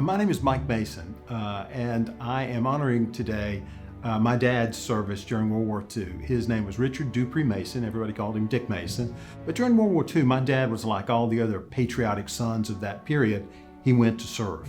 My name is Mike Mason, and I am honoring today my dad's service during World War II. His name was Richard Dupree Mason. Everybody called him Dick Mason. But during World War II, my dad was like all the other patriotic sons of that period. He went to serve.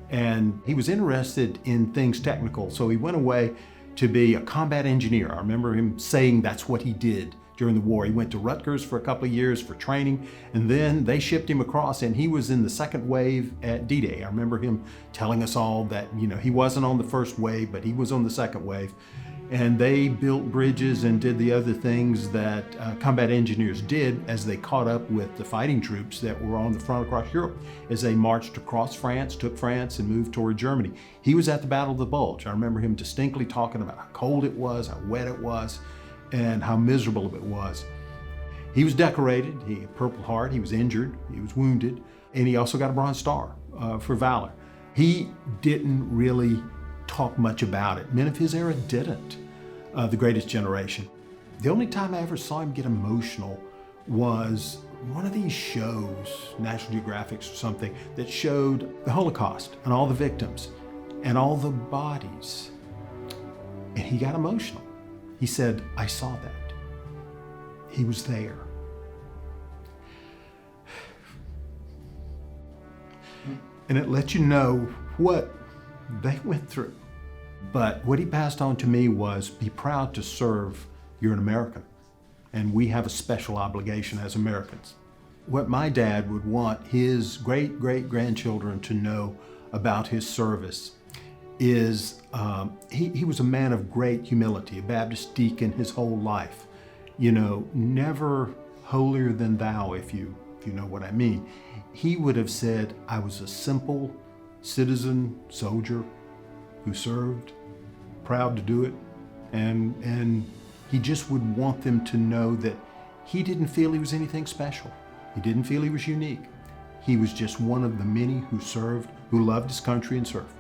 And he was interested in things technical, so he went away to be a combat engineer. I remember him saying that's what he did during the war. He went to Rutgers for a couple of years for training, and then they shipped him across, and he was in the second wave at D-Day. I remember him telling us all that, he wasn't on the first wave, but he was on the second wave. And they built bridges and did the other things that combat engineers did as they caught up with the fighting troops that were on the front across Europe as they marched across France, took France, and moved toward Germany. He was at the Battle of the Bulge. I remember him distinctly talking about how cold it was, how wet it was, and how miserable it was. He was decorated, he had Purple Heart, he was injured, he was wounded, and he also got a Bronze Star for valor. He didn't really talk much about it. Men of his era didn't. The Greatest Generation. The only time I ever saw him get emotional was one of these shows, National Geographic or something, that showed the Holocaust and all the victims and all the bodies. And he got emotional. He said, I saw that. He was there. And it lets you know what they went through. But what he passed on to me was, be proud to serve. You're an American. And we have a special obligation as Americans. What my dad would want his great-great-grandchildren to know about his service is he was a man of great humility, a Baptist deacon his whole life. Never holier than thou, if you know what I mean. He would have said, I was a simple citizen soldier who served, proud to do it, and he just would want them to know that he didn't feel he was anything special. He didn't feel he was unique. He was just one of the many who served, who loved his country and served.